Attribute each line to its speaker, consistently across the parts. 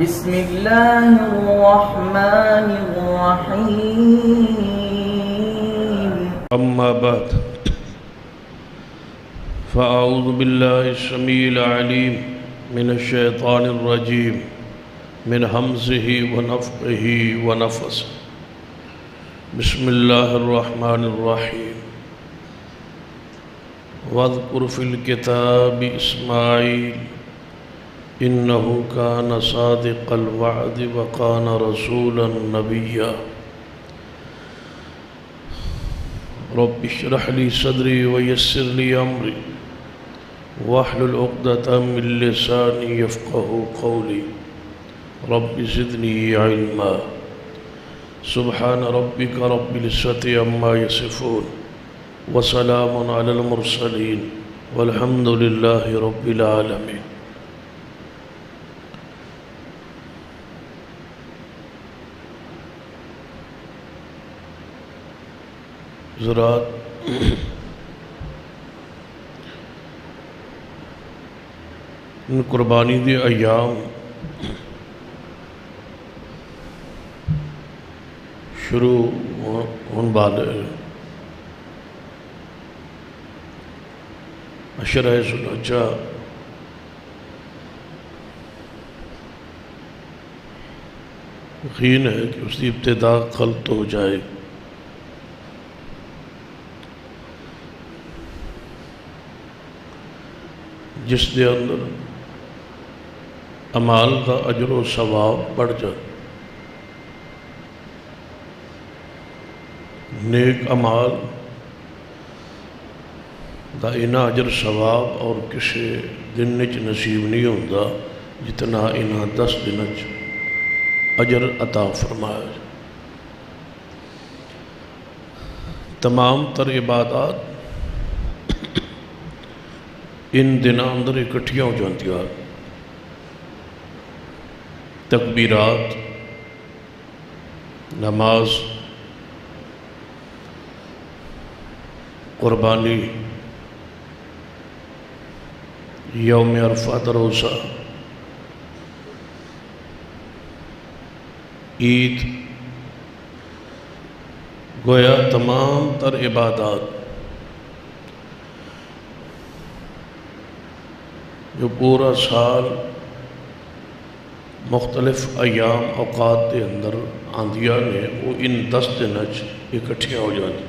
Speaker 1: بسم الله الرحمن الرحيم.
Speaker 2: أما بعد فأعوذ بالله السميع العليم من الشيطان الرجيم من همزه ونفخه ونفثه. بسم الله الرحمن الرحيم. واذكر في الكتاب إسماعيل إنه كان صادق الوعد وكان رسولا نبيا. رب اشرح لي صدري ويسر لي أمري واحلل عقدة من لساني يفقهوا قولي. رب زدني علما. سبحان ربك رب العزة عما يصفون وسلام على المرسلين والحمد لله رب العالمين. حضرات، ان قربانی دے ایام شروع ہون والے عشرہ ذوالحجہ یقین ہے کہ اس کی ابتدا کل تو ہو جائے. جس دے اندر اعمال کا اجر و ثواب بڑھ جائے. نیک اعمال دا انہا اجر ثواب اور کسی دن وچ نصیب نہیں ہوتا جتنا انہا 10 دن وچ اجر عطا فرمایا. تمام تر عبادات ان دنوں اندر اکٹھیاں ہو جاتی ہیں. تکبیرات، نماز، قربانی، یوم عرفہ روزہ، عید، گویا تمام تر عبادات جو پورا سال مختلف ایام اوقات کے اندر آندیاں نے وہ ان 10 دن اکٹھیاں ہو جاتی.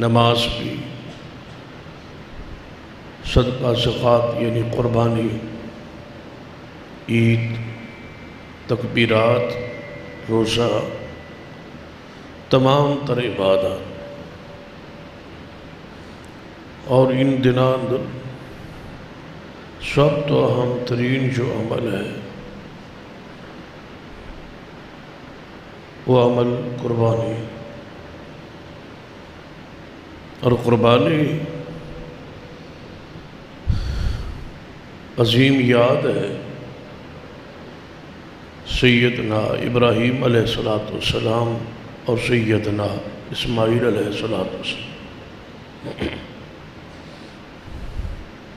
Speaker 2: نماز بھی، صدقہ زکوٰۃ یعنی قربانی، عید، تکبیرات، روزہ، تمام تر عبادات. اور ان دنوں اندر سب تو اہم ترین جو عمل ہے وہ عمل قربانی. اور قربانی عظیم یاد ہے سیدنا ابراہیم علیہ السلام اور سیدنا اسماعیل علیہ السلام.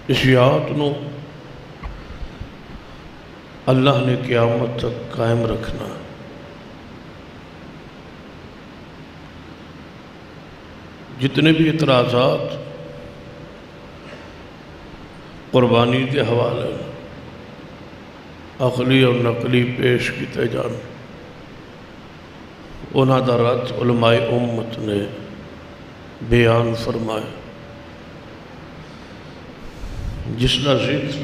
Speaker 2: اس یاد نو اللہ نے قیامت تک قائم رکھنا. جتنے بھی اعتراضات قربانی کے حوالے عقلی اور نقلی پیش کیتے جان، انہاں دا رد علماء امت نے بیان فرمائے. جس کا ذکر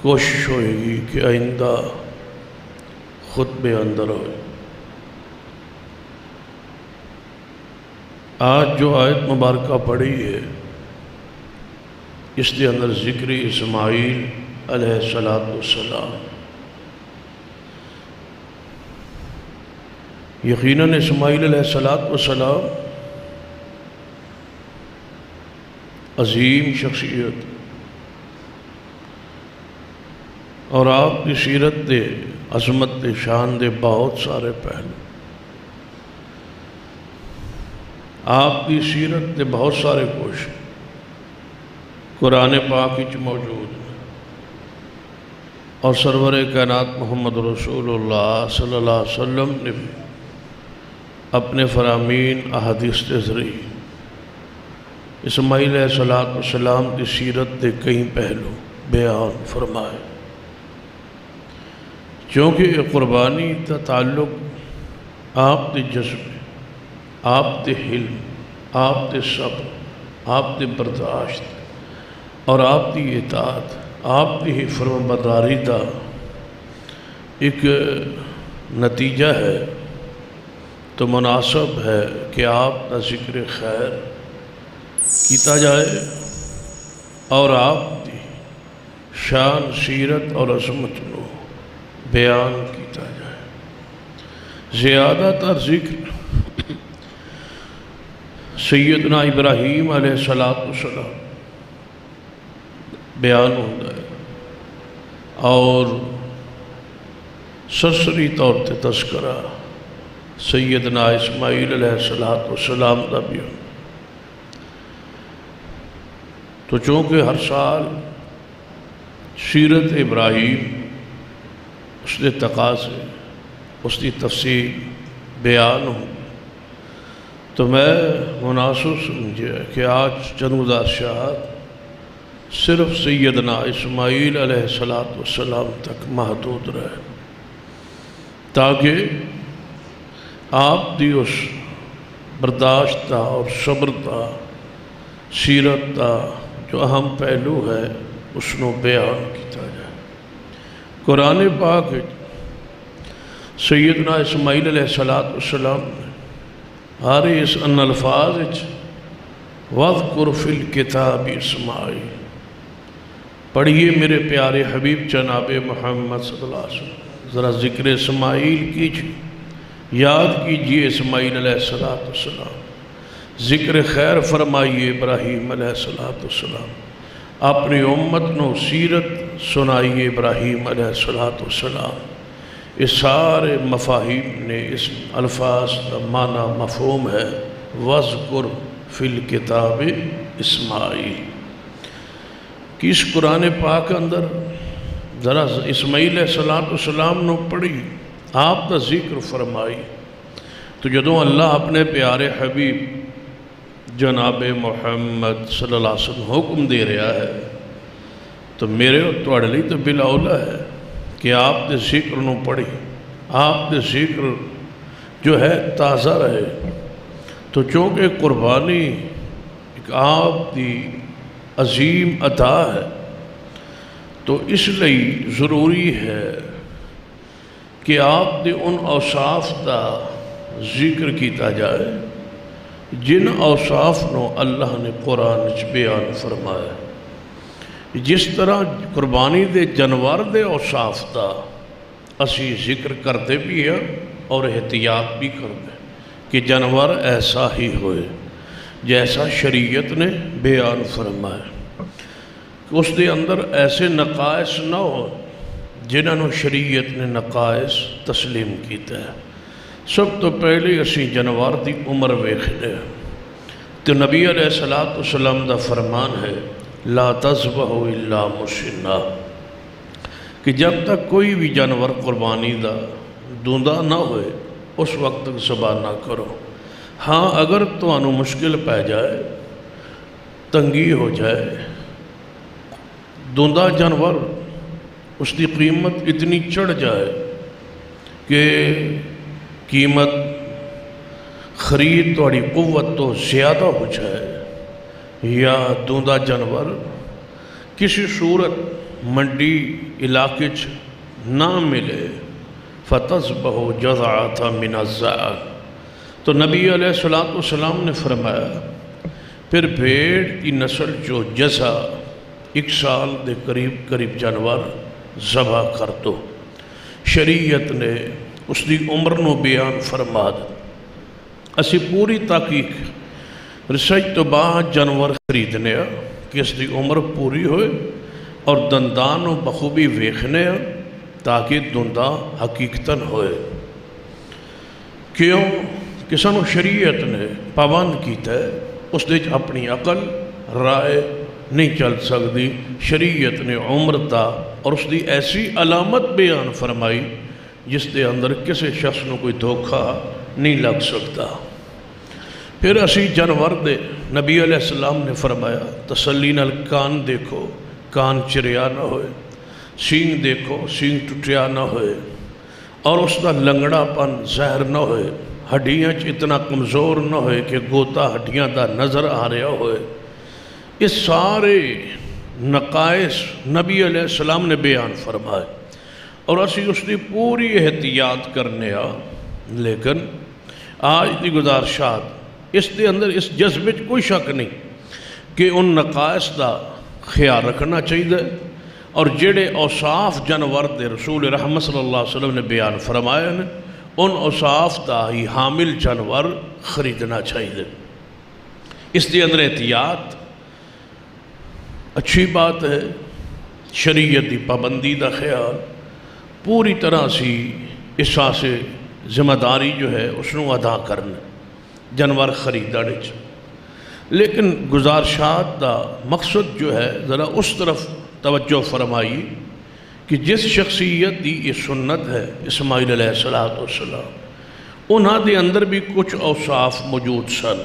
Speaker 2: کوشش ہوئے گی کہ آئندہ خطبے اندر ہوئے. آج جو آیت مبارکہ پڑھی ہے اس کے اندر ذکر اسماعیل علیہ السلام. یقیناً اسماعیل علیہ السلام عظیم شخصیت اور آپ کی سیرت دے عظمت دے شان دے بہت سارے پہلو. آپ کی سیرت دے بہت سارے کوشش قرآن پاک وچ موجود ہیں. اور سرور کائنات محمد رسول اللہ صلی اللہ علیہ وسلم نے بھی اپنے فرامین احادیث کے ذریعے اسماعیل علیہ السلام کی سیرت کے کئی پہلو بیان فرمائے، چونکہ یہ قربانی کا تعلق آپ کے جذبے، آپ کے حلم، آپ کے صبر، آپ کے برداشت اور آپ کی اطاعت، آپ کی فرم برداری کا ایک نتیجہ ہے، تو مناسب ہے کہ آپ کا ذکر خیر کیتا جائے اور آپ کی شان، سیرت اور عظمت کو بیان کیتا جائے۔ زیادہ تر ذکر سیدنا ابراہیم علیہ السلام بیان ہوتا ہے اور سرسری طور تے تذکرہ سیدنا اسماعیل علیہ السلام کا بھی ہوتا۔ تو چونکہ ہر سال سیرت ابراہیم، اس کے تقاضے، اس کی تفصیل بیان ہوں، تو میں مناسب سمجھا کہ آج چند گزارشات صرف سیدنا اسماعیل علیہ السلام تک محدود رہے، تاکہ آپ کی اس برداشت کا اور صبر کا، سیرت کا جو اہم پہلو ہے اس کو بیان کیا جائے۔ قرآن پاک سیدنا اسماعیل علیہ السلام نے ہر اس ان الفاظ وَاذْكُرْ فِي الْكِتَابِ اسماعیل، پڑھیے میرے پیارے حبیب جناب محمد صلی اللہ علیہ وسلم، ذرا ذکر اسماعیل کیجیے، یاد کیجیے اسماعیل علیہ السلام، ذکر خیر فرمائیے ابراہیم علیہ السلام، اپنی امت نو سیرت سنائیے ابراہیم علیہ السلام۔ اس سارے مفاہیم نے اس الفاظ کا معنی مفہوم ہے وَاذْكُرْ فِي الْكِتَابِ اسماعیل۔ کہ اس قرآن پاک اندر ذرا اسماعیل علیہ السلام نو پڑھی، آپ کا ذکر فرمائی، تو جدوں اللہ اپنے پیارے حبیب جناب محمد صلی اللہ علیہ وسلم حکم دے رہا ہے، تو میرے اور تواڈے لئی تو بلا اولا ہے کہ آپ کے ذکر نو پڑھی، آپ کے ذکر جو ہے تازہ رہے۔ تو چونکہ قربانی ایک آپ کی عظیم عطا ہے، تو اس لیے ضروری ہے کہ آپ کے ان اوصاف کا ذکر کیتا جائے جن اوصاف نو اللہ نے قرآن بیان فرمایا۔ جس طرح قربانی دے جانور دے اوصاف دا اسی ذکر کرتے بھی ہیں اور احتیاط بھی کرتے کہ جانور ایسا ہی ہوئے جیسا شریعت نے بیان فرمایا، کہ اس دے اندر ایسے نقائص نہ ہو جنہوں شریعت نے نقائص تسلیم کیتا ہے۔ سب تو پہلے اسی جانور دی عمر ویکھنے، تو نبی علیہ السلام دا فرمان ہے لا تذبحوا الا مسنّا، کہ جب تک کوئی بھی جانور قربانی دا دوندا نہ ہوئے اس وقت تک ذبح نہ کرو۔ ہاں اگر تو انو مشکل پہ جائے، تنگی ہو جائے، دوندا جانور اس کی قیمت اتنی چڑھ جائے کہ قیمت خرید توڑی قوت تو زیادہ ہو جائے، یا دوندا جانور کسی صورت منڈی علاقے نہ ملے، فَتَذْبَحُ جَذْعَةً مِنَ الزَّعَ، تو نبی علیہ السلام نے فرمایا پھر بھیڑ کی نسل جو جزا 1 سال دے قریب جانور ذبح کر دو۔ شریعت نے اس دی عمر نو بیان فرما دے۔ اسی پوری تحقیق ریسرچ تو بعد جانور خریدنے کہ اس دی عمر پوری ہوئے اور دندان و بخوبی ویکھنے تاکہ دندہ حقیقتاً ہوئے۔ کیوں کہ سانو شریعت نے پابند کیتا ہے، اس دے اپنی عقل، رائے، نہیں چل سکتی. شریعت نے عمرتا اور اس دی ایسی علامت بیان فرمائی جس دے اندر کسی شخص نو کوئی دھوکھا نہیں لگ سکتا. پھر اسی جانور دے نبی علیہ السلام نے فرمایا تسلی نال کان دیکھو کان چریا نہ ہوئے, سینگ دیکھو سینگ ٹوٹیا نہ ہوئے, اور اس دا لنگڑا پن زہر نہ ہوئے, ہڈیاں اتنا کمزور نہ ہوئے کہ گوتا ہڈیاں دا نظر آ رہا ہوئے. یہ سارے نقائص نبی علیہ السلام نے بیان فرمائے اور اسی اس دی پوری احتیاط کرنے آ. لیکن آج دی گزارشات اس دے اندر اس جذبے کوئی شک نہیں کہ ان نقائص دا خیال رکھنا چاہیے, اور جڑے اوصاف جانور دے رسول رحمت صلی اللہ علیہ وسلم نے بیان فرمائے ہیں ان اوصاف دا ہی حامل جانور خریدنا چاہیے. اس دے اندر احتیاط اچھی بات ہے. شریعت دی پابندی دا خیال پوری طرح سی احساس ذمہ داری جو ہے اس نو ادا کرنا جانور خریدنے. لیکن گزارشات دا مقصد جو ہے ذرا اس طرف توجہ فرمائی کہ جس شخصیت دی یہ سنت ہے اسماعیل علیہ السلام, انہاں دے اندر بھی کچھ اوصاف موجود سن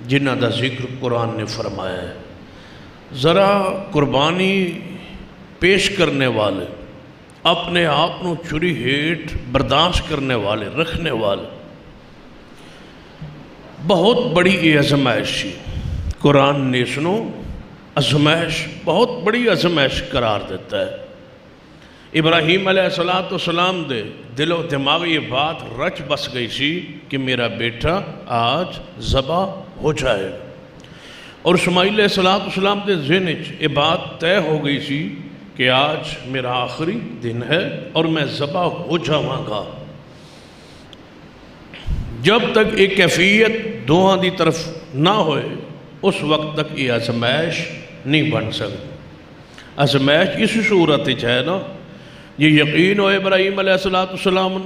Speaker 2: جنہاں دا ذکر قرآن نے فرمایا ہے. ذرا قربانی پیش کرنے والے, اپنے آپ نو چھری ہیٹ برداشت کرنے والے رکھنے والے, بہت بڑی یہ آزمائش ہے. قرآن نے اس نو آزمائش بہت بڑی آزمائش قرار دیتا ہے. ابراہیم علیہ السلام دے دل و دماغ یہ بات رچ بس گئی سی کہ میرا بیٹا آج ذبح ہو جائے, اور اسماعیل علیہ السلام دے ذہن یہ بات طے ہو گئی سی کہ آج میرا آخری دن ہے اور میں ذبح ہو جاواں گا. جب تک ایک کیفیت دوہاں دی طرف نہ ہوئے اس وقت تک یہ آزمائش نہیں بن سکتی. آزمائش اسی صورت ہے نا, یہ یقین ہو ابراہیم علیہ السلام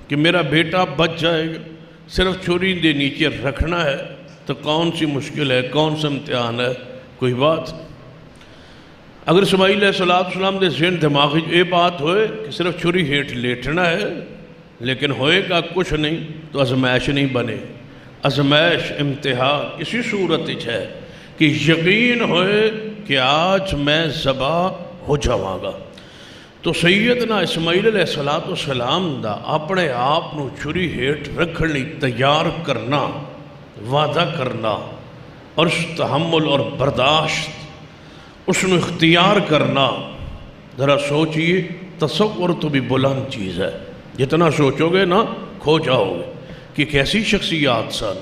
Speaker 2: کہ میرا بیٹا بچ جائے گا, صرف چھری دے نیچے رکھنا ہے, تو کون سی مشکل ہے, کون سا امتحان ہے, کوئی بات. اگر اسماعیل علیہ السلام دے ذہن دماغی یہ بات ہوئے کہ صرف چھری ہیٹ لیٹنا ہے لیکن ہوئے گا کچھ نہیں, تو آزمائش نہیں بنے. آزمائش امتحان اسی صورت ہے کہ یقین ہوئے کہ آج میں ذبح ہو جاواں گا. تو سیدنا اسماعیل علیہ السلام دا اپنے آپ نو چھری ہیٹ رکھنے تیار کرنا, وعدہ کرنا, اور اس تحمل اور برداشت اس نو اختیار کرنا, ذرا سوچئے تصور تو بھی بلند چیز ہے. جتنا سوچو گے نا کھو جاؤ گے کہ کیسی شخصیات سن.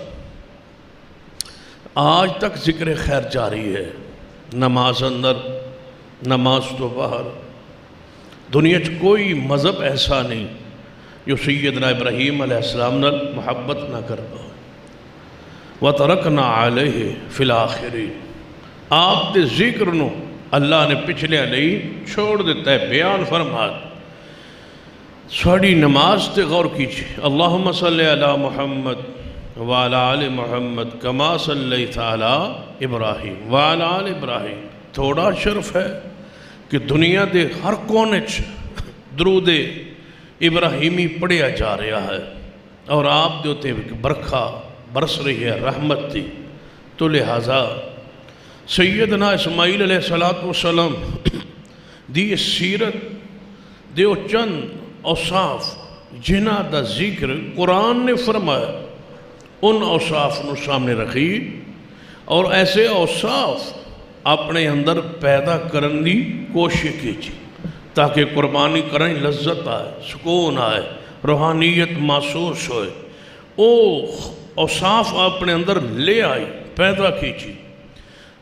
Speaker 2: آج تک ذکر خیر جاری ہے, نماز اندر نماز تو باہر. دنیا کوئی مذہب ایسا نہیں جو سیدنا ابراہیم علیہ السلام نے محبت نہ کرتا. وَتَرَكْنَا عَلَيْهِ فِي الْآخِرِينَ, آپ دے ذکر نو اللہ نے پچھلے علیہ چھوڑ دیتا ہے, بیان فرمات. سوڑی نماز تے غور کیجئے. اللہم صلی علی محمد وعلی آل محمد کما صلیت علی ابراہیم وعلی آل ابراہیم. تھوڑا شرف ہے کہ دنیا دے ہر کونے درود ابراہیمی پڑھیا جا رہا ہے, اور آپ دیتے برکھا برس رہی ہے, رحمت دی. تو لہذا سیدنا اسماعیل علیہ السلام دی سیرت دیو چند اوصاف جنہ دا ذکر قرآن نے فرمایا, ان اوصاف نو سامنے رکھی, اور ایسے اوصاف اپنے اندر پیدا کرن دی کوشش کیجیے تاکہ قربانی کریں لذت آئے, سکون آئے, روحانیت محسوس ہوئے. او اوصاف اپنے اندر لے آئی, پیدا کیجیے.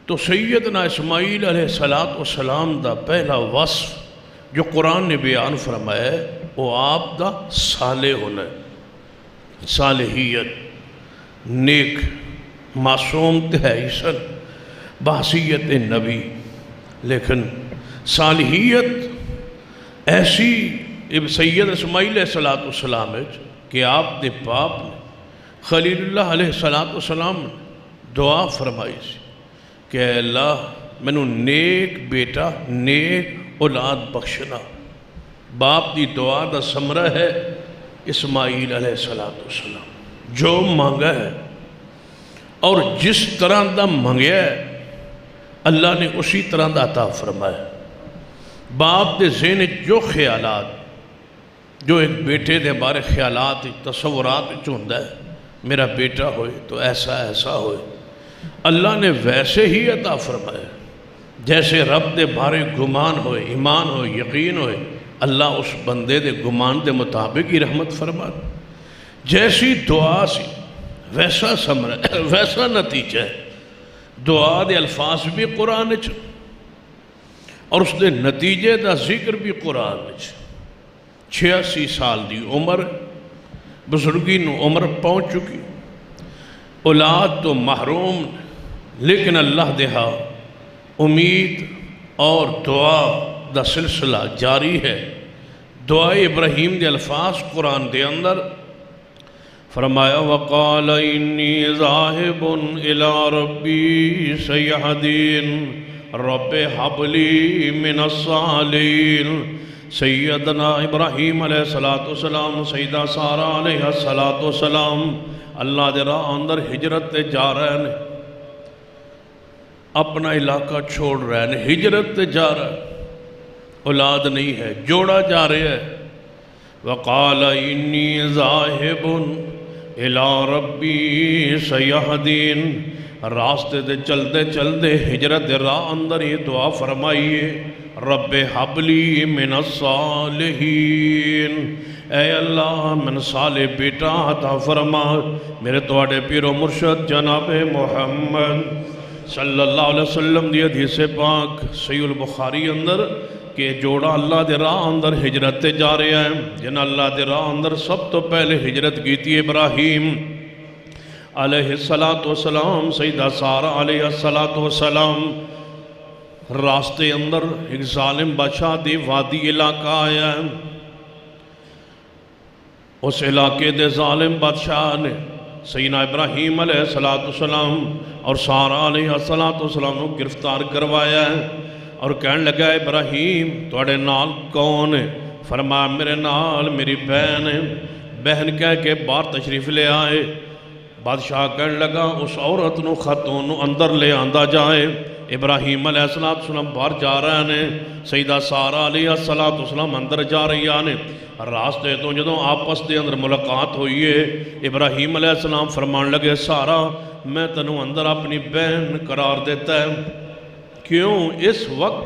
Speaker 2: تو سیدنا اسماعیل علیہ السلام دا پہلا وصف جو قرآن نے بیان فرمایا ہے وہ آپ دا صالح ہونا ہے, صالحیت, نیک, معصوم تہیسن, بحثیت نبی. لیکن صالحیت ایسی سید اسماعیل علیہ السلام ہے کہ آپ دے باپ نے خلیل اللہ علیہ السلام دعا فرمائی سی کہ اے اللہ مینوں نیک بیٹا نیک اولاد بخشنا۔ باپ دی دعا دا ثمرہ ہے اسماعیل علیہ السلام، جو مانگا ہے اور جس طرح دا مانگیا ہے اللہ نے اسی طرح دا عطا فرمایا۔ باپ دے ذہن جو خیالات، جو ایک بیٹے دے بارے خیالات تصورات ہوندا ہے، میرا بیٹا ہوئے تو ایسا ایسا ہوئے، اللہ نے ویسے ہی عطا فرمایا۔ جیسے رب دے بارے گمان ہوئے، ایمان ہوئے، یقین ہوئے، اللہ اس بندے دے گمان دے مطابق ہی رحمت فرما۔ جیسی دعا سی ویسا ثمرہ، ویسا نتیجہ ہے۔ دعا دے الفاظ بھی قرآن وچ اور اس دے نتیجے دا ذکر بھی قرآن وچ۔ 86 سال دی عمر، بزرگی نو عمر پہنچ چکی، اولاد تو محروم، لیکن اللہ دے ہاں امید اور دعا دا سلسلہ جاری ہے۔ دعا ابراہیم دے الفاظ قرآن دے اندر فرمایا وَقَالَ إِنِّي ذَاهِبٌ إِلَىٰ رَبِّي سَيَهْدِينِ رَبِّ هَبْ لِي مِنَ الصَّالِحِينَ۔ سیدنا ابراہیم علیہ السلام، سیدہ سارہ علیہ السلام اللہ دے راہ اندر ہجرت تے جا رہے ہیں، اپنا علاقہ چھوڑ رہے ہیں، ہجرت تے جا رہے ہیں، اولاد نہیں ہے، جوڑا جا رہے ہے۔ وَقَالَ إِنِّي ذَاهِبٌ إِلَىٰ رَبِّي سَيَهْدِينِ، راستے دے چلتے چلتے ہجرت دے راہ اندر یہ دعا فرمائیے رب حب لی من الصالحین، اے اللہ من صالح بیٹا عطا فرما۔ میرے توڑے پیر و مرشد جناب محمد صلی اللہ علیہ وسلم دی حدیث پاک صحیح البخاری اندر کہ جوڑا اللہ دے راہ اندر ہجرت تے جا رہے ہیں، جن اللہ دے راہ اندر سب تو پہلے ہجرت کی تھی ابراہیم علیہ السلام، سیدہ سارہ علیہ السلام۔ راستے اندر ایک ظالم بادشاہ دی وادی علاقہ آیا ہے، اس علاقے دے ظالم بادشاہ نے سیدنا ابراہیم علیہ السلام اور سارہ علیہ السلام کو گرفتار کروایا ہے اور کہنے لگا ابراہیم توڑے نال کون ہے؟ فرمایا میرے نال میری بہن ہے۔ بہن کہہ کے باہر تشریف لے آئے۔ بادشاہ کہنے لگا اس عورت نو خاتون نو اندر لے آندہ جائے۔ ابراہیم علیہ السلام باہر جا رہے ہیں، سیدہ سارہ علیہ السلام اندر جا رہی آنے۔ راستے تو جدوں آپس دے اندر ملاقات ہوئی ہے، ابراہیم علیہ السلام فرمان لگے سارہ میں تنوں اندر اپنی بہن قرار دیتا ہے۔ کیوں؟ اس وقت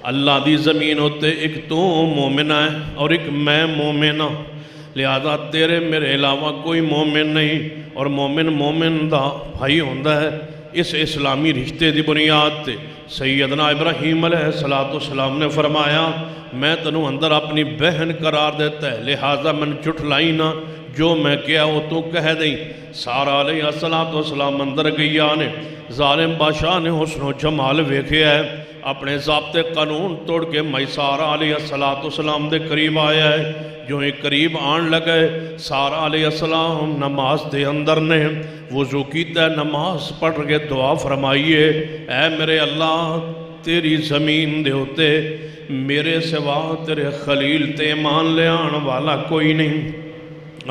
Speaker 2: اللہ دی زمین ہوتے ایک تو مومنہ ہے اور ایک میں مومنہ، لہذا تیرے میرے علاوہ کوئی مومن نہیں، اور مومن دا بھائی ہوندہ ہے۔ اس اسلامی رشتے دی بنیاد تے سیدنا ابراہیم علیہ السلام نے فرمایا میں تنوں اندر اپنی بہن قرار دیتا ہے، لہذا من جھٹلائی نہ، جو میں کیا وہ تو کہہ دیں۔ سارہ علیہ السلام اندر گئی آنے، ظالم بادشاہ نے حسن و جمال ویکھیا ہے، اپنے ضابطے قانون توڑ کے میں سارہ علیہ السلام دے قریب آیا ہے۔ جو ایک قریب آن لگے، سارہ علیہ السلام نماز دے اندر نے وضو کیتا ہے، نماز پڑھ کے دعا فرمائیے اے میرے اللہ تیری زمین دے ہوتے میرے سوا تیرے خلیل تے ایمان لے آن والا کوئی نہیں،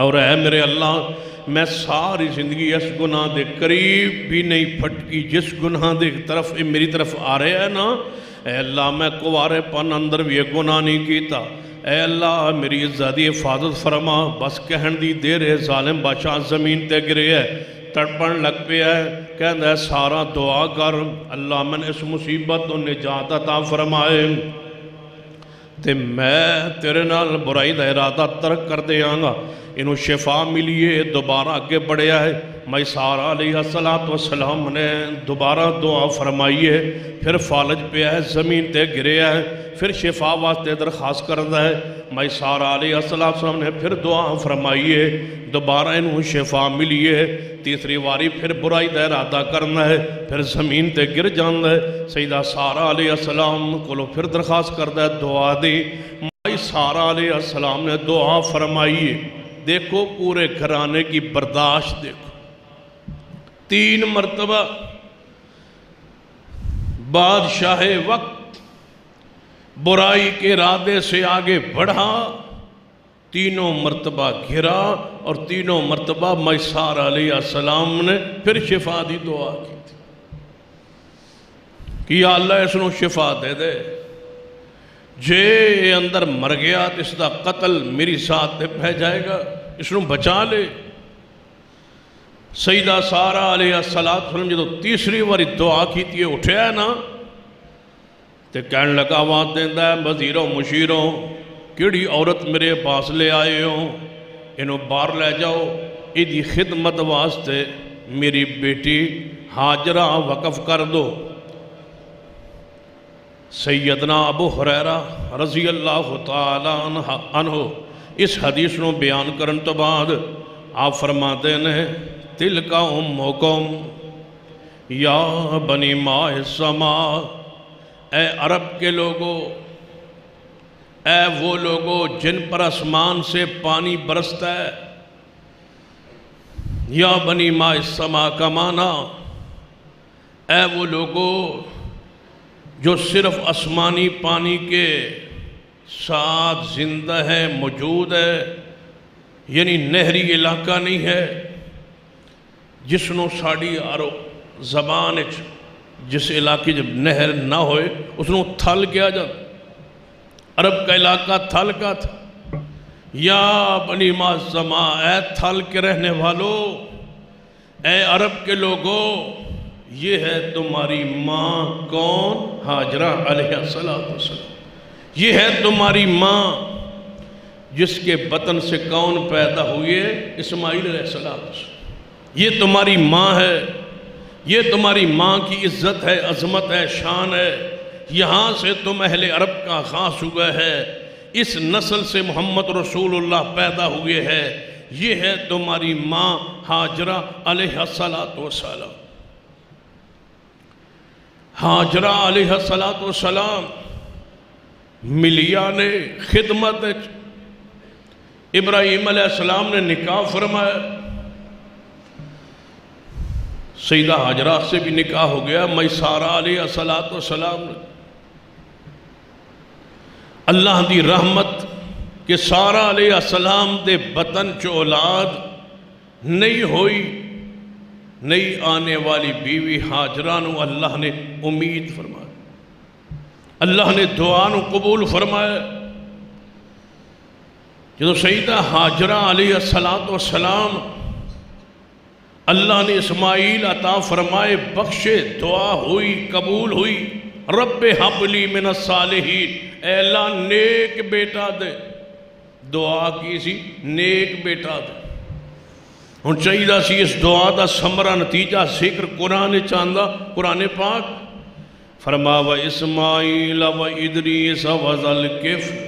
Speaker 2: اور اے میرے اللہ میں ساری زندگی اس گناہ دے قریب بھی نہیں پھٹکی جس گناہ دے طرف میری طرف آ رہے ہیں نا، اے اللہ میں کوارے پن اندر بھی یہ گناہ نہیں کیتا، اے اللہ میری عزت حفاظت فرما۔ بس کہن دی دیر ہے ظالم بادشاہ زمین تے گرے ہے، تڑپن لگ پہ ہے، کہندہ ہے سارا دعا کر اللہ من اس مصیبت و نجات عطا فرمائے تے میں تیرے نال برائی دا ارادہ ترک کر دے آنگا۔ انہوں شفا ملیے، دوبارہ آگے بڑھیا ہے۔ میں سارہ علیہ السلام نے دوبارہ دعا فرمائیے، پھر فالج پہ ہے، زمین تے گرے ہے، پھر شفا واسطے درخواست کردہ ہے۔ میں سارہ علیہ السلام نے پھر دعا فرمائیے، دوبارہ انہوں شفا ملیے، تیسری واری پھر برائی دا ارادہ کرنا ہے، پھر زمین تے گر جاندہ ہے۔ سیدہ سارہ علیہ السلام کو پھر درخواست کردہ ہے دعا دی۔ میں سارہ علیہ السلام نے دعا فرمائیے، دیکھو پورے گھرانے کی برداشت دیکھو، 3 مرتبہ بادشاہ وقت برائی کے ارادے سے آگے بڑھا، تینوں مرتبہ گھرا اور تینوں مرتبہ میسار علیہ السلام نے پھر شفا دی دعا کی تھی کہ یا اللہ اس نو شفا دے دے، جے اندر مر گیا تو اس دا قتل میری ساتھ پہ جائے گا، اس نو بچا لے۔ سیدہ سارہ علیہ السلام جدو تیسری باری دعا کی تھی اٹھیا ہے نا تے کہنے لگا آواز دیندہ ہے وزیروں مشیروں کیڑی عورت میرے پاس لے آئے ہو، انہوں باہر لے جاؤ، ایدی خدمت واسطے میری بیٹی حاجرہ وقف کر دو۔ سیدنا ابو ہریرہ رضی اللہ تعالی عنہ اس حدیث نو بیان کرن تو بعد آپ فرماتے ہیں تلکا امکم یا بنی ماء السماء، اے عرب کے لوگوں، اے وہ لوگوں جن پر آسمان سے پانی برستا ہے، یا بنی ماء السماء کا معنی اے وہ لوگوں جو صرف آسمانی پانی کے ساتھ زندہ ہے، موجود ہے، یعنی نہری علاقہ نہیں ہے جس نو ساڑی آرو زبان جس علاقے جب نہر نہ ہوئے اس نو تھل کیا جاتا، عرب کا علاقہ تھل کا تھا۔ یا بنی ماء السماء، اے تھل کے رہنے والو، اے عرب کے لوگوں، یہ ہے تمہاری ماں کون؟ حاجرہ علیہ السلام۔ یہ ہے تمہاری ماں جس کے بطن سے کون پیدا ہوئے؟ اسماعیل علیہ السلام۔ یہ تمہاری ماں ہے، یہ تمہاری ماں کی عزت ہے، عظمت ہے، شان ہے، یہاں سے تم اہل عرب کا خاص ہوا ہے، اس نسل سے محمد رسول اللہ پیدا ہوئے ہے، یہ ہے تمہاری ماں حاجرہ علیہ السلام۔ حاجرہ علیہ السلام ملیاں نے خدمت ابراہیم علیہ السلام نے نکاح فرمایا، سیدہ حاجرہ سے بھی نکاح ہو گیا، میسارہ علیہ السلام نے اللہ دی رحمت کہ سارہ علیہ السلام دے بطن چو اولاد نہیں ہوئی، نہیں آنے والی بیوی حاجرہ نو اللہ نے امید فرمایا، اللہ نے دعا نو قبول فرمایا۔ جدو سیدہ حاجرہ علیہ السلام اللہ نے اسماعیل عطا فرمائے، بخشے، دعا ہوئی، قبول ہوئی، رب حب لی من الصالحین، اے اللہ نیک بیٹا دے، دعا کی سی نیک بیٹا دے۔ ہن چاہیے سی اس دعا دا ثمرہ نتیجہ ذکر قرآن چاندہ، قرآن پاک فرما و اسماعیل و ادریس و ذوالکفل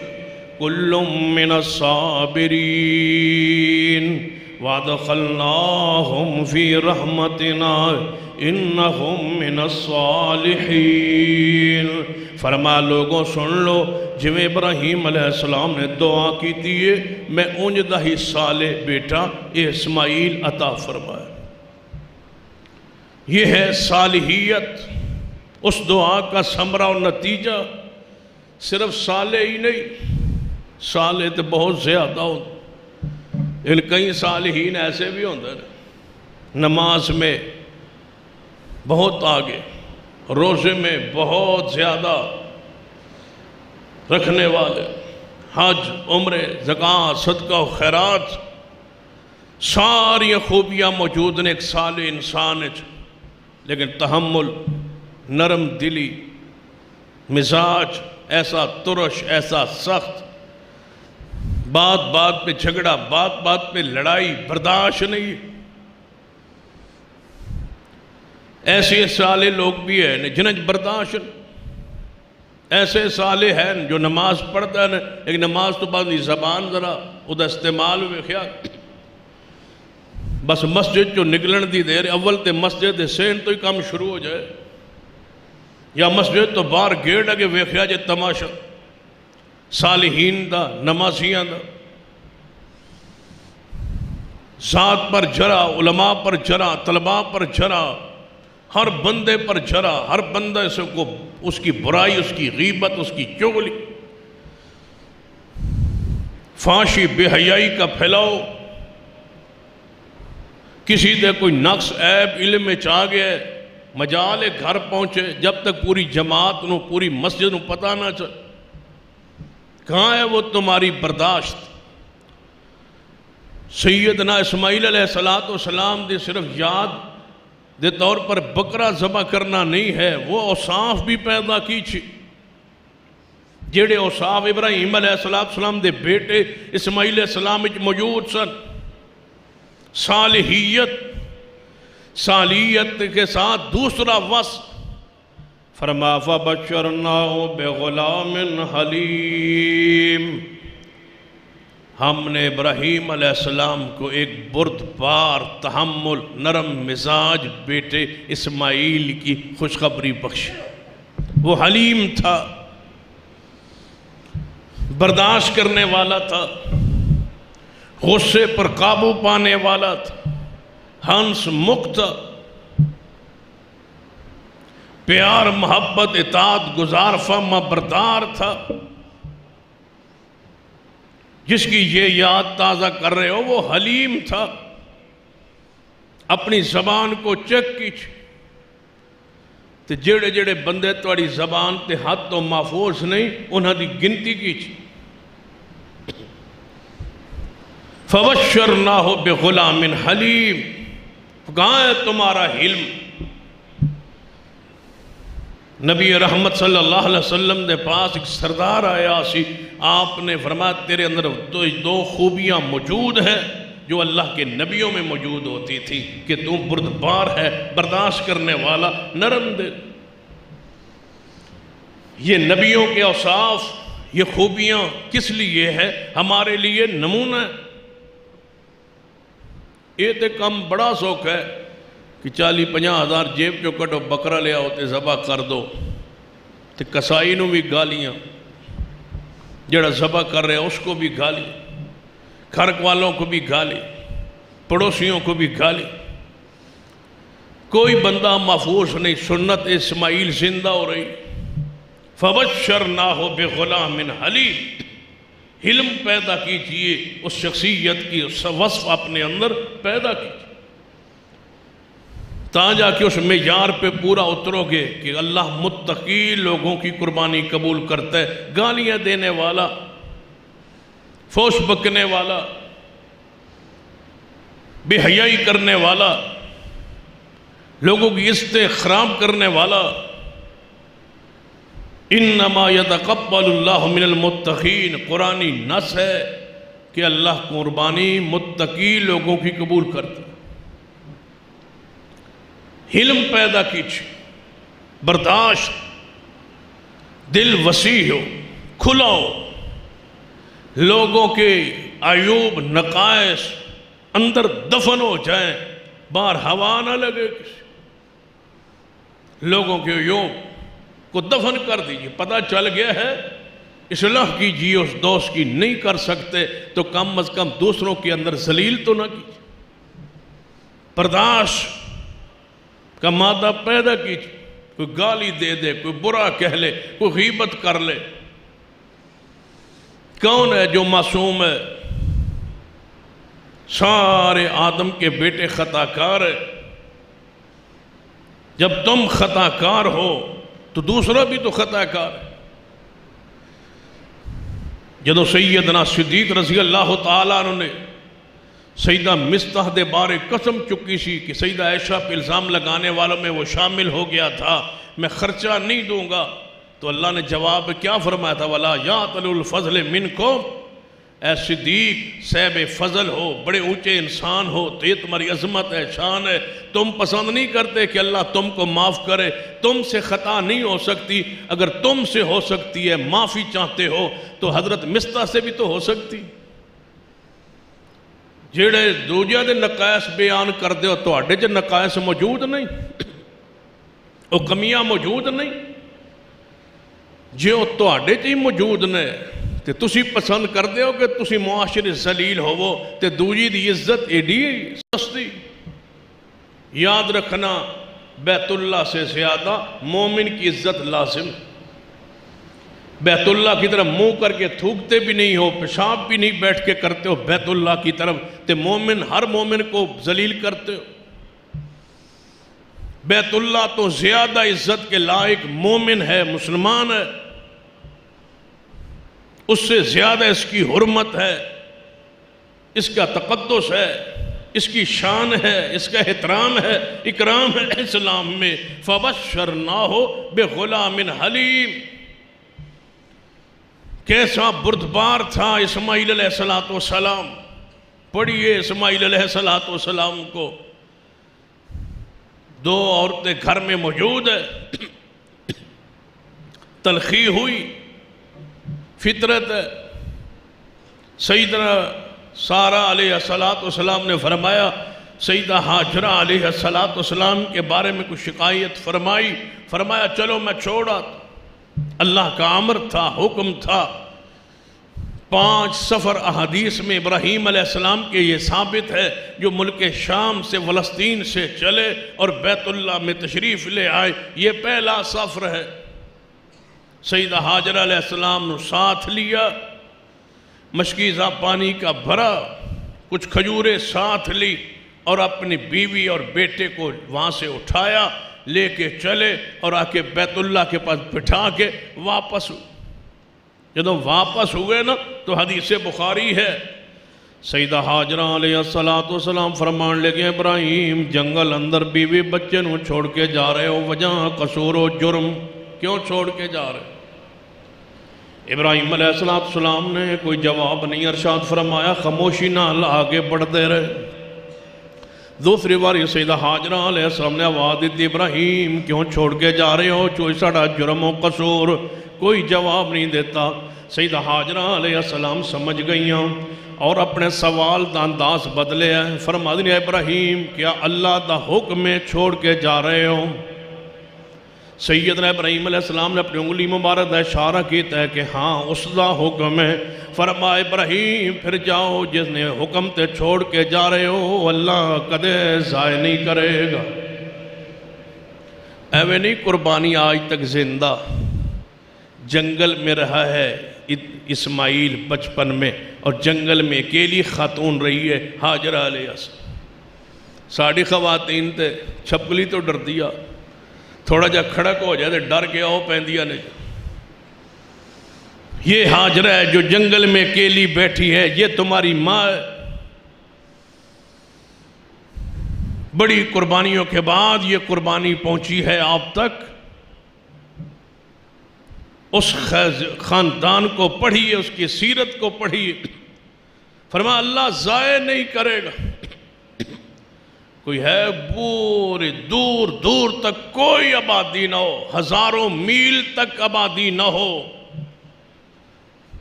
Speaker 2: کل من الصابرین وَأَدْخَلْنَاهُمْ فِي رَحْمَتِنَا إِنَّهُمْ مِنَ الصَّالِحِينَ۔ فرما لوگوں سن لو، جو ابراہیم علیہ السلام نے دعا کی تھی میں اونجدہ ہی صالح بیٹا اسماعیل عطا فرمایا۔ یہ ہے صالحیت، اس دعا کا ثمرہ اور نتیجہ۔ صرف صالح ہی نہیں، صالح تو بہت زیادہ ہوتا، ان کئی صالحین ایسے بھی ہوتے ہیں نماز میں بہت آگے، روزے میں بہت زیادہ رکھنے والے، حج، عمرے، زکاة، صدقہ و خیرات، ساری خوبیاں موجود ہیں ایک صالح انسان ہے، لیکن تحمل، نرم دلی، مزاج ایسا ترش، ایسا سخت، بات بات پہ جھگڑا، بات بات پہ لڑائی برداشت نہیں۔ ایسے صالح لوگ بھی ہیں جنہیں برداشت، ایسے صالح ہیں جو نماز پڑھتا ہے ایک نماز تو بعد زبان ذرا ادھا استعمال ہوئے خیال، بس مسجد جو نکلن دی دیر اول تے مسجد سین تو ہی کام شروع ہو جائے، یا مسجد تو باہر گیٹ اگے ویخیا جائے تماشا صالحین دا، نمازیاں دا، ذات پر جرا، علماء پر جرا، طلباء پر جرا، ہر بندے پر جھرا، ہر بندے سے کو اس کی برائی، اس کی غیبت، اس کی چغلی، فحاشی بے حیائی کا پھیلاؤ، کسی دے کوئی نقص عیب علم میں چاہ گیا، مجال گھر پہنچے، جب تک پوری جماعت نو پوری مسجد نو پتہ نہ چل، کہاں ہے وہ تمہاری برداشت؟ سیدنا اسماعیل علیہ السلام دے صرف یاد دے طور پر بکرا ذبح کرنا نہیں ہے، وہ اوصاف بھی پیدا کی چھی، جیڑے اوصاف ابراہیم علیہ السلام دے بیٹے اسماعیل علیہ السلام موجود سن، صالحیت کے ساتھ دوسرا وصف فرما فَبَشَّرْنَاهُ بِغُلَامٍ حَلِيمٍ، ہم نے ابراہیم علیہ السلام کو ایک بردبار، تحمل، نرم مزاج بیٹے اسماعیل کی خوشخبری بخشی۔ وہ حلیم تھا، برداشت کرنے والا تھا، غصے پر قابو پانے والا تھا، ہنس مکت تھا، پیار محبت اطاعت گزار فرما بردار تھا۔ جس کی یہ یاد تازہ کر رہے ہو وہ حلیم تھا، اپنی زبان کو چیک کیجئے، تے جڑے جڑے بندے توڑی زبان تے حد تو محفوظ نہیں انہاں دی گنتی کیجئے۔ فَبَشَّرْنَاهُ بِغُلَامٍ حَلِيمٍ، کہاں ہے تمہارا حلم؟ نبی رحمت صلی اللہ علیہ وسلم دے پاس ایک سردار آیا سی، آپ نے فرمایا تیرے اندر دو خوبیاں موجود ہیں جو اللہ کے نبیوں میں موجود ہوتی تھی، کہ تو بردبار ہے، برداشت کرنے والا، نرم دل۔ یہ نبیوں کے اوصاف، یہ خوبیاں کس لیے ہے؟ ہمارے لیے نمونہ ہے۔ یہ تے کم بڑا شوق ہے کہ 40-50 ہزار جیب جو کٹو بکرا لیا ہوتے ذبح کر دو، تے کسائی نو بھی گالیاں، جڑا ذبح کر رہے اس کو بھی گالی، گھر والوں کو بھی گالی، پڑوسیوں کو بھی گالی، کوئی بندہ محفوظ نہیں، سنت اسماعیل زندہ ہو رہی۔ فَبَشَّرْنَاهُ بِغُلَامٍ حَلِيمٍ، علم پیدا کیجئے، اس شخصیت کی اس وصف اپنے اندر پیدا کیجئے، تاجا کہ اس معیار پہ پورا اترو گے کہ اللہ متقی لوگوں کی قربانی قبول کرتا ہے۔ گالیاں دینے والا، فوش بکنے والا، بے حیائی کرنے والا، لوگوں کی عزتیں خراب کرنے والا، انما یتقبل اللہ من المتقین، قرآنی نص ہے کہ اللہ قربانی متقی لوگوں کی قبول کرتا ہے۔ علم پیدا کیجئے، برداشت، دل وسیع ہو، کھلا ہو، لوگوں کے عیوب نقائص اندر دفن ہو جائیں، باہر ہوا نہ لگے کسی، لوگوں کے عیوب کو دفن کر دیجئے۔ پتہ چل گیا ہے اصلاح کیجئے، اس دوست کی نہیں کر سکتے تو کم از کم دوسروں کے اندر ذلیل تو نہ کیجئے، برداشت کا مادہ پیدا کیجئے، کوئی گالی دے دے، کوئی برا کہہ لے، کوئی غیبت کر لے، کون ہے جو معصوم ہے؟ سارے آدم کے بیٹے خطا کار ہے، جب تم خطا کار ہو تو دوسرا بھی تو خطا کار ہے۔ جدو سیدنا صدیق رضی اللہ تعالیٰ عنہ نے سیدہ مصطح دے بارے قسم چکی سی کہ سیدہ عائشہ پہ الزام لگانے والوں میں وہ شامل ہو گیا تھا، میں خرچہ نہیں دوں گا، تو اللہ نے جواب کیا فرمایا تھا؟ وَلَا يَعْتَلُ الْفَضْلِ مِنْكُمْ، اے صدیق صاحب فضل ہو، بڑے اونچے انسان ہو، تو یہ تمہاری عظمت ہے، شان ہے، تم پسند نہیں کرتے کہ اللہ تم کو معاف کرے، تم سے خطا نہیں ہو سکتی، اگر تم سے ہو سکتی ہے، معافی چاہتے ہو تو حضرت مصطح سے بھی تو ہو سکتی۔ جڑے دوجہ دے نقائص بیان کر دے ہو تو اڈے جے نقائص موجود نہیں، وہ کمیاں موجود نہیں، جو تو اڈے جی موجود نے تے تسی پسند کر دے ہو کہ تسی معاشر ذلیل ہوو تے دوجی دی عزت ایڈی سستی۔ یاد رکھنا بیت اللہ سے زیادہ مومن کی عزت لازم. بیت اللہ کی طرف منہ کر کے تھوکتے بھی نہیں ہو, پیشاب بھی نہیں بیٹھ کے کرتے ہو بیت اللہ کی طرف, تے مومن ہر مومن کو ذلیل کرتے ہو. بیت اللہ تو زیادہ عزت کے لائق مومن ہے, مسلمان ہے, اس سے زیادہ اس کی حرمت ہے, اس کا تقدس ہے, اس کی شان ہے, اس کا احترام ہے, اکرام ہے اسلام میں. فَبَشَّرْنَاهُ بِغُلَامٍ حَلِيمٍ. کیسا بردبار تھا اسماعیل علیہ السلام. پڑھیے اسماعیل علیہ السلام کو. 2 عورتیں گھر میں موجود ہے, تلخی ہوئی, فطرت ہے. سیدنا سارہ علیہ السلام نے فرمایا, سیدہ حاجرہ علیہ السلام کے بارے میں کچھ شکایت فرمائی, فرمایا چلو میں چھوڑا. اللہ کا امر تھا, حکم تھا. 5 سفر احادیث میں ابراہیم علیہ السلام کے یہ ثابت ہے, جو ملک شام سے فلسطین سے چلے اور بیت اللہ میں تشریف لے آئے. یہ پہلا سفر ہے. سیدہ حاجرہ علیہ السلام نے ساتھ لیا, مشکیزہ پانی کا بھرا, کچھ کھجوریں ساتھ لی اور اپنی بیوی اور بیٹے کو وہاں سے اٹھایا, لے کے چلے اور آ کے بیت اللہ کے پاس بٹھا کے واپس. جب واپس ہوئے نا تو حدیث بخاری ہے, سیدہ حاجرہ علیہ السلام فرمان لگے, ابراہیم جنگل اندر بیوی بچے نو چھوڑ کے جا رہے ہو, وجہ قصور و جرم, کیوں چھوڑ کے جا رہے؟ ابراہیم علیہ السلام نے کوئی جواب نہیں, ارشاد فرمایا خاموشی نال آگے بڑھتے رہے. دوسری بار یہ سیدہ حاجرہ علیہ السلام نے آواز دی, ابراہیم کیوں چھوڑ کے جا رہے ہو, چوئی ساڑا جرم و قصور. کوئی جواب نہیں دیتا. سیدہ حاجرہ علیہ السلام سمجھ گئیاں اور اپنے سوال دا انداز بدلے ہیں. فرما دیا, ابراہیم کیا اللہ دا حکم میں چھوڑ کے جا رہے ہو؟ سیدنا ابراہیم علیہ السلام نے اپنی انگلی مبارک دا اشارہ کیتا ہے کہ ہاں اس دا حکم ہے. فرما ابراہیم پھر جاؤ, جس نے حکم تے چھوڑ کے جا رہے ہو اللہ کدے ضائع نہیں کرے گا. ایوے نہیں قربانی آج تک زندہ. جنگل میں رہا ہے اسماعیل بچپن میں, اور جنگل میں اکیلی خاتون رہی ہے حاجرہ علیہ السلام. ساڑھی خواتین تے چھپکلی تو ڈر دیا, تھوڑا جا کھڑک ہو جائے ڈر کے آؤ پہندیا نے. یہ حاجرہ ہے جو جنگل میں اکیلی بیٹھی ہے, یہ تمہاری ماں ہے. بڑی قربانیوں کے بعد یہ قربانی پہنچی ہے آپ تک. اس خاندان کو پڑھیے, اس کی سیرت کو پڑھیے. فرمایا اللہ ضائع نہیں کرے گا. کوئی ہے پورے دور دور تک کوئی آبادی نہ ہو, ہزاروں میل تک آبادی نہ ہو,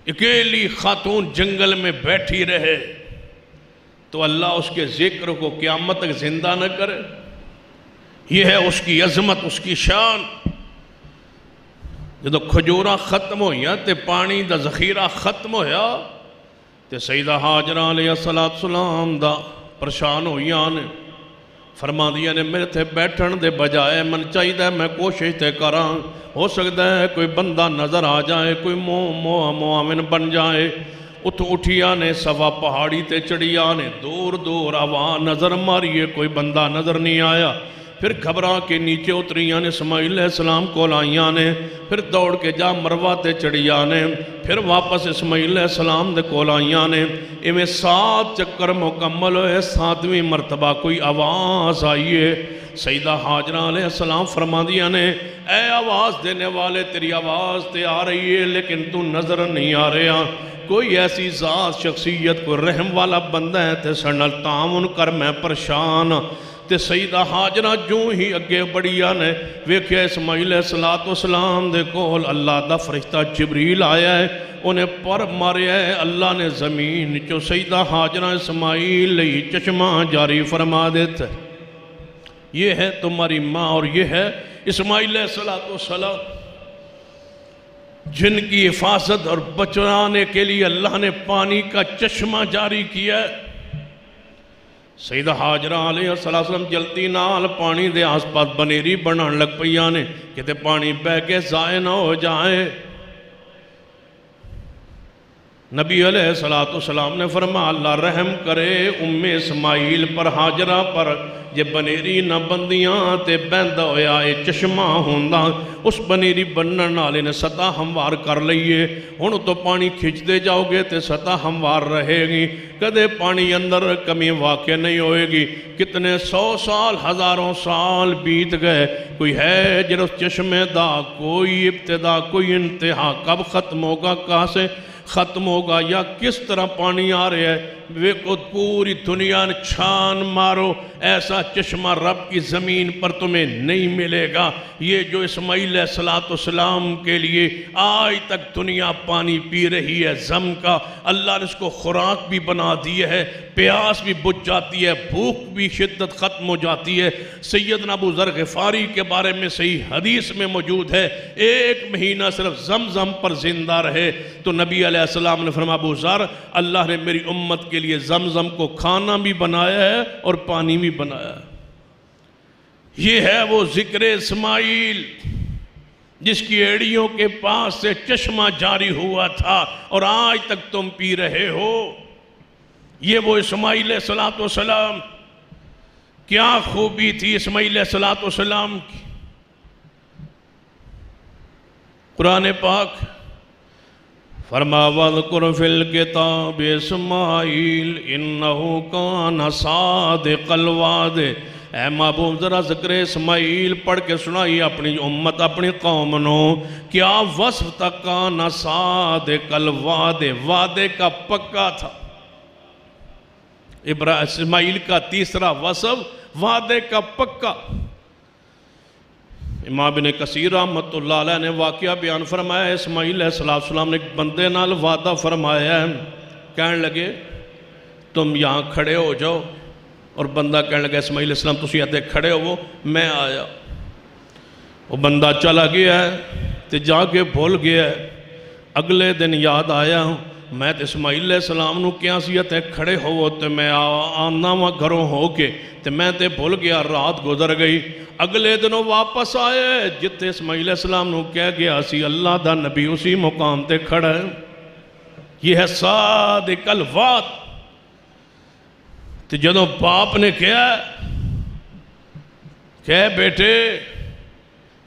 Speaker 2: اکیلی خاتون جنگل میں بیٹھی رہے, تو اللہ اس کے ذکر کو قیامت تک زندہ نہ کرے. یہ ہے اس کی عظمت, اس کی شان. جدو کھجورہ ختم ہویا تے پانی دا ذخیرہ ختم ہویا تے سیدہ حاجرہ علیہ السلام دا پریشان ہویا نے. فرما دیا نے میرے تھے بیٹھن دے بجائے من چاہی دے میں کوشش تے کران, ہو سکتا ہے کوئی بندہ نظر آ جائے, کوئی معاون بن جائے. اٹھیا نے سوا پہاڑی تے چڑھیا نے, دور دور آواز نظر ماریے, کوئی بندہ نظر نہیں آیا. پھر گھبرا کے نیچے اتریاں نے, اسماعیل علیہ السلام کو لائیاں نے, پھر دوڑ کے جا مروہ تے چڑھیاں نے, پھر واپس اسماعیل علیہ السلام دے کو لائیاں نے. ایویں 7 چکر مکمل ہوئے, 7ویں مرتبہ کوئی آواز آئیے. سیدہ حاجرہ علیہ السلام فرما دیا نے, اے آواز دینے والے تیری آواز تے آ رہی ہے لیکن تو نظر نہیں آ رہا. کوئی ایسی ذات شخصیت کوئی رحم والا بندہ ہے تے سنل تعاون کر, میں پریشان. تے سیدہ حاجرہ جو ہی اگے بڑھیا نے ویکھیا اسماعیل علیہ السلام دے کول اللہ دا فرشتہ جبریل آیا ہے, انہیں پر ماریا ہے. اللہ نے زمین جو سیدہ حاجرہ اسماعیل لئی چشمہ جاری فرما دیتا ہے. یہ ہے تمہاری ماں اور یہ ہے اسماعیل علیہ السلام, جن کی حفاظت اور بچانے کے لیے اللہ نے پانی کا چشمہ جاری کیا ہے. سیدہ حاجرہ علیہ السلام جلتی نال پانی دے آس پاس بنیری بنان لگ پئیاں نے کہ پانی بہ کے ضائع نہ ہو جائے۔ نبی علیہ السلام نے فرمایا اللہ رحم کرے ام اسماعیل پر، حاجرہ پر، جے بنیری نہ بندیاں تے بہندہ ہویا اے چشمہ ہوندہ، اس بنیری بنن والے نے سطح ہموار کر لئیے، ہن تو پانی کھچ دے جاؤ گے تے سطح ہموار رہے گی، کدے پانی اندر کمی واقع نہیں ہوئے گی۔ کتنے 100 سال 1000 سال بیت گئے، کوئی ہے جن اس چشمے دا کوئی ابتدا کوئی انتہا، کب ختم ہوگا، کہاں سے ختم ہوگا، یا کس طرح پانی آ رہے ہے؟ ویکو پوری دنیا نے چھان مارو، ایسا چشمہ رب کی زمین پر تمہیں نہیں ملے گا۔ یہ جو اسماعیل علیہ السلام کے لیے آج تک دنیا پانی پی رہی ہے زم کا، اللہ نے اس کو خوراک بھی بنا دی ہے، پیاس بھی بجھ جاتی ہے، بھوک بھی شدت ختم ہو جاتی ہے۔ سیدنا ابو ذر غفاری کے بارے میں صحیح حدیث میں موجود ہے، 1 مہینہ صرف زمزم پر زندہ رہے تو نبی علیہ السلام نے فرمایا ابو ذر اللہ نے میری امت کے لیے زمزم کو کھانا بھی بنایا ہے اور پانی بھی بنایا ہے۔ یہ ہے وہ ذکر اسماعیل جس کی ایڑیوں کے پاس سے چشمہ جاری ہوا تھا اور آج تک تم پی رہے ہو۔ یہ وہ اسماعیل علیہ السلام، کیا خوبی تھی اسماعیل علیہ السلام کی۔ قرآن پاک فرما وَذْكُرْ فِي الْكِتَابِ اسماعیل اِنَّهُ كَانَ صَادِقَ الْوَعْدِ۔ اے محبوب ذرا ذکر اسماعیل پڑھ کے سنائی اپنی امت اپنی قوم نو، کیا وصف تک کانا صادق الوعد، وعدے کا پکا تھا۔ اسماعیل کا تیسرا وصف وعدے کا پکا۔ امام ابن کثیر رحمت اللہ علیہ نے واقعہ بیان فرمایا، اسماعیل علیہ السلام نے ایک بندے نال وعدہ فرمایا ہے، کہنے لگے تم یہاں کھڑے ہو جاؤ، اور بندہ کہنے لگا اسماعیل علیہ السلام تسی یہاں کھڑے ہو، میں آیا۔ وہ بندہ چلا گیا ہے تے جا کے بھول گیا ہے، اگلے دن یاد آیا ہوں میں تے اسماعیل علیہ السلام نو کیا سیتے کھڑے ہو تے میں آنا وہاں گھروں ہو کے تے میں تے بھول گیا، رات گزر گئی۔ اگلے دنوں واپس آئے جتے اسماعیل علیہ السلام نو کہہ گیا سی اللہ دا نبی اسی مقام تے کھڑا ہے۔ یہ ہے صادق الوعد۔ تو جدوں باپ نے کہا کہ بیٹے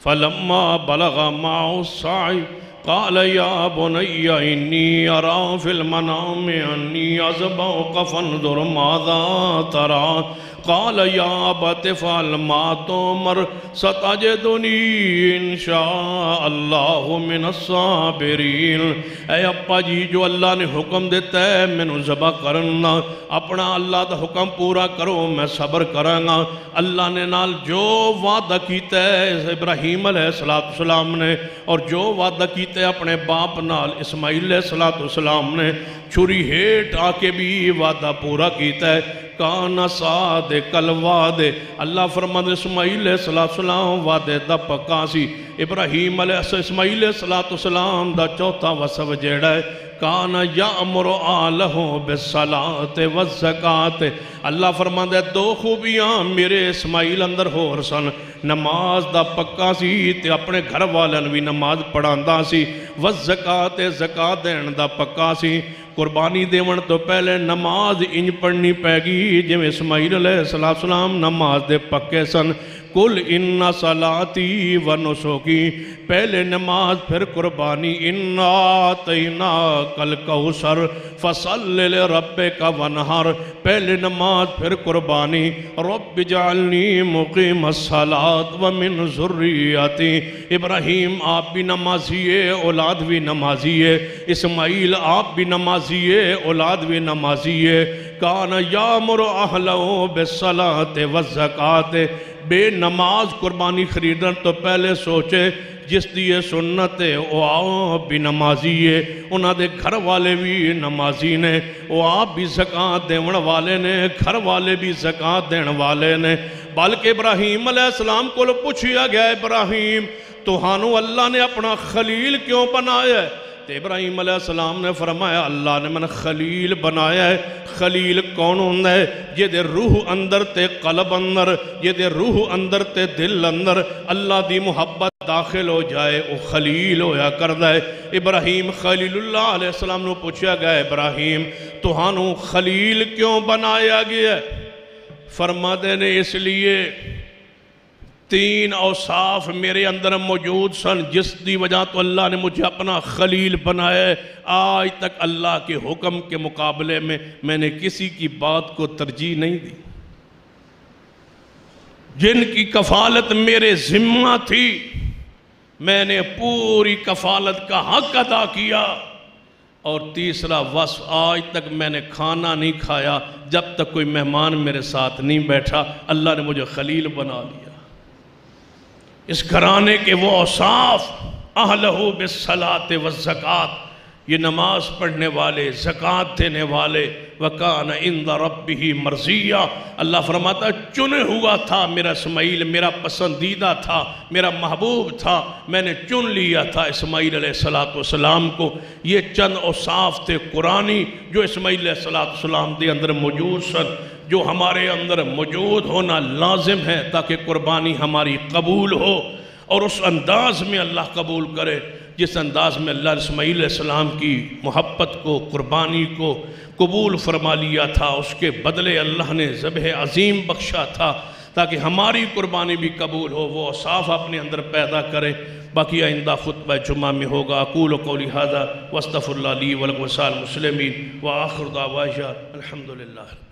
Speaker 2: فَلَمَّا بَلَغَ مَعُ السَّعْيُ قَالَ يَا بُنَيَّ إِنِّي أَرَى فِي الْمَنَامِ أَنِّي أَذْبَحُكَ فَانْظُرْ مَاذَا تَرَىٰ قال یا ابت افعل ما تؤمر ستجدنی انشاء اللہ من الصابرین۔ اے ابا جی جو اللہ نے حکم دیتا ہے میں نے ذبح کرنا، اپنا اللہ دا حکم پورا کرو میں صبر کرنا۔ اللہ نے نال جو وعدہ کیتا ہے ابراہیم علیہ السلام نے اور جو وعدہ کیتا ہے اپنے باپ نال اسماعیل علیہ السلام نے، چھری ہیٹ آ کے بھی وعدہ پورا کیتا ہے۔ کانا صادق الوعد، اللہ فرماتے اسماعیل علیہ السلام وعدے دا پکا سی۔ ابراہیم علیہ اسماعیل علیہ السلام دا چوتھا وصف جیڑا ہے کانا یامر آلہ بالصلاۃ والزکاۃ۔ اللہ فرماتے دو خوبیاں میرے اسماعیل اندر ہو رسن، نماز دا پکا سی تے اپنے گھر والن بھی نماز پڑھاندا سی، والزکاۃ زکاۃ دین دا پکا سی۔ قربانی دیون تو پہلے نماز انج پڑھنی پہ گی جویں اسماعیل علیہ السلام نماز دے پکے سن۔ کل ان صلاتی و نسکی، پہلے نماز پھر قربانی۔ انا اعطیناک الکوثر فصل لربک ونحر، پہلے نماز پھر قربانی۔ رب اجعلنی مقیم الصلاۃ ومن ذریتی، ابراہیم آپ بھی نمازی ہے اولاد بھی نمازی ہے، اسماعیل آپ بھی نمازی ہے اولاد بھی نمازی ہے۔ کان یامر اہلہ بالصلاۃ والزکاۃ، بے نماز قربانی خریدن تو پہلے سوچے جس دیئے سنت ہے وہ آپ بھی نمازی ہے، انہاں دے گھر والے بھی نمازی نے، وہ آپ بھی زکاة دیون والے نے، گھر والے بھی زکاة دین والے نے۔ بلکہ ابراہیم علیہ السلام کو پوچھیا گیا ابراہیم توہانو اللہ نے اپنا خلیل کیوں بنایا ہے؟ تو ابراہیم علیہ السلام نے فرمایا اللہ نے من خلیل بنایا ہے. خلیل کون ہوندہ ہے؟ یہ دے روح اندر تے قلب اندر، یہ دے روح اندر تے دل اندر اللہ دی محبت داخل ہو جائے وہ خلیل ہویا کردہ ہے. ابراہیم خلیل اللہ علیہ السلام نے پوچھا گیا ابراہیم توہانوں خلیل کیوں بنایا گیا ہے؟ فرماتے نے اس لیے 3 اوصاف میرے اندر موجود سن جس دی وجہ تو اللہ نے مجھے اپنا خلیل بنایا ہے. آج تک اللہ کے حکم کے مقابلے میں نے کسی کی بات کو ترجیح نہیں دی. جن کی کفالت میرے ذمہ تھی میں نے پوری کفالت کا حق ادا کیا. اور تیسرا وصف آج تک میں نے کھانا نہیں کھایا جب تک کوئی مہمان میرے ساتھ نہیں بیٹھا. اللہ نے مجھے خلیل بنا لیا. اس گھرانے کے وہ اوصاف اہلہ بالصلاۃ والزکاۃ، یہ نماز پڑھنے والے، زکوٰۃ دینے والے، وکان عند ربہ مرضیہ. اللہ فرماتا چنے ہوا تھا میرا اسماعیل، میرا پسندیدہ تھا، میرا محبوب تھا، میں نے چن لیا تھا اسماعیل علیہ السلام کو. یہ چند اوصاف تھے قرآنی جو اسماعیل علیہ السلام دے اندر موجود سن، جو ہمارے اندر موجود ہونا لازم ہے تاکہ قربانی ہماری قبول ہو اور اس انداز میں اللہ قبول کرے جس انداز میں اللہ اسماعیل علیہ السلام کی محبت کو، قربانی کو قبول فرما لیا تھا. اس کے بدلے اللہ نے ذبح عظیم بخشا تھا تاکہ ہماری قربانی بھی قبول ہو. وہ اوصاف اپنے اندر پیدا کرے. باقی آئندہ خطبہ جمعہ میں ہوگا. اقول قولی ھذا واستغفر اللہ لی ولکم ولسائر المسلمین وآخر دعوانا الحمدللہ.